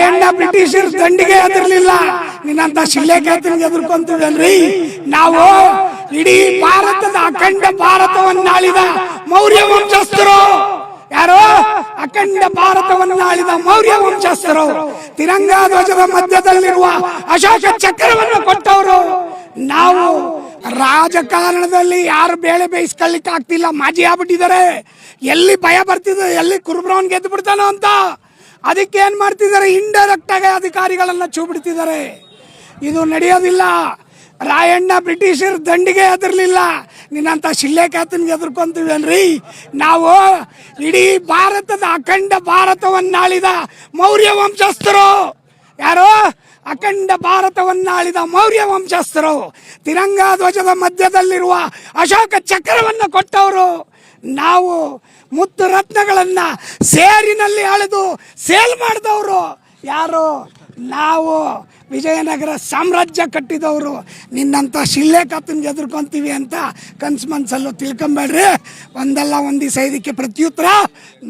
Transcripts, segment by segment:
ರಾಯಣ್ಣ ಬ್ರಿಟಿಷರ್ ದಂಡಿಗೆ ಎದುರ್ಲಿಲ್ಲ, ನಿನ್ನಂತ ಶಿಲ್ಲೇಖಾತನಿಗೆ ಎದುರ್ಕೊಂತೀವಲ್ರಿ ನಾವು. ಇಡೀ ಭಾರತದ ಅಖಂಡ ಭಾರತವನ್ನಾಳಿದ ಮೌರ್ಯ ವಂಶಸ್ಥರು ಯಾರು? ಅಖಂಡ ಭಾರತವನ್ನಾಳಿದ ಮೌರ್ಯ ವಂಶಸ್ಥರು. ತಿರಂಗಾ ಧ್ವಜದ ಮಧ್ಯದಲ್ಲಿರುವ ಅಶೋಕ ಚಕ್ರವನ್ನು ಕೊಟ್ಟವರು ನಾವು. ರಾಜಕಾರಣದಲ್ಲಿ ಯಾರು ಬೇಳೆ ಬೇಯಿಸ್ಕೊಳ್ಳಿಕ್ಕೆ ಆಗ್ತಿಲ್ಲ, ಮಾಜಿ ಆಗ್ಬಿಟ್ಟಿದ್ದಾರೆ. ಎಲ್ಲಿ ಭಯ ಬರ್ತಿದೆ, ಎಲ್ಲಿ ಕುರುಬ್ರವನ್ ಗೆದ್ದು ಬಿಡ್ತಾನೋ ಅಂತ. ಅದಕ್ಕೆ ಏನ್ ಮಾಡ್ತಿದ್ದಾರೆ, ಇಂಡೈರೆಕ್ಟ್ ಆಗಿ ಅಧಿಕಾರಿಗಳನ್ನ ಬಿಡ್ತಿದ್ದಾರೆ. ಇದು ನಡೆಯೋದಿಲ್ಲ. ರಾಯಣ್ಣ ಬ್ರಿಟಿಷರ್ ದಂಡಿಗೆ ಎದುರ್ಲಿಲ್ಲ, ನಿನ್ನಂತ ಶಿಲ್ಲೇಖಾತನಿಗೆ ಎದುರ್ಕೊಂತೀವಲ್ರಿ ನಾವು. ಇಡೀ ಭಾರತದ ಅಖಂಡ ಭಾರತವನ್ನಾಳಿದ ಮೌರ್ಯ ವಂಶಸ್ಥರು ಯಾರು? ಅಖಂಡ ಭಾರತವನ್ನಾಳಿದ ಮೌರ್ಯ ವಂಶಸ್ಥರು. ತಿರಂಗಾ ಧ್ವಜದ ಮಧ್ಯದಲ್ಲಿರುವ ಅಶೋಕ ಚಕ್ರವನ್ನು ಕೊಟ್ಟವರು ನಾವು. ಮುತ್ತು ರತ್ನಗಳನ್ನ ಸೇರಿನಲ್ಲಿ ಅಳೆದು ಸೇಲ್ ಮಾಡಿದವರು ಯಾರು? ನಾವು. ವಿಜಯನಗರ ಸಾಮ್ರಾಜ್ಯ ಕಟ್ಟಿದವರು. ನಿನ್ನಂತ ಶಿಲ್ಲೇಖಾತನಿಗೆ ಎದುರ್ಕೊಂತೀವಿ ಅಂತ ಕನ್ಸು ಮನ್ಸಲ್ಲೂ ತಿಳ್ಕೊಂಬೇಡ್ರಿ. ಒಂದಲ್ಲ ಒಂದು ದಿವಸ ಇದಕ್ಕೆ ಪ್ರತ್ಯುತ್ತರ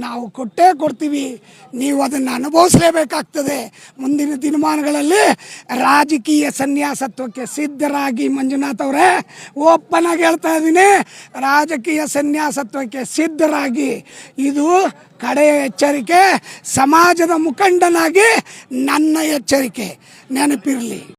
ನಾವು ಕೊಟ್ಟೇ ಕೊಡ್ತೀವಿ. ನೀವು ಅದನ್ನು ಅನುಭವಿಸಲೇಬೇಕಾಗ್ತದೆ. ಮುಂದಿನ ದಿನಮಾನಗಳಲ್ಲಿ ರಾಜಕೀಯ ಸನ್ಯಾಸತ್ವಕ್ಕೆ ಸಿದ್ಧರಾಗಿ, ಮಂಜುನಾಥ್ ಅವರೇ ಓಪನ್ ಆಗಿ ಹೇಳ್ತಾ ಇದ್ದೀನಿ, ರಾಜಕೀಯ ಸನ್ಯಾಸತ್ವಕ್ಕೆ ಸಿದ್ಧರಾಗಿ. ಇದು ಕಡೆಯ ಎಚ್ಚರಿಕೆ. ಸಮಾಜದ ಮುಖಂಡನಾಗಿ ನನ್ನ ಎಚ್ಚರಿಕೆ ನೆನಪಿರಲಿ.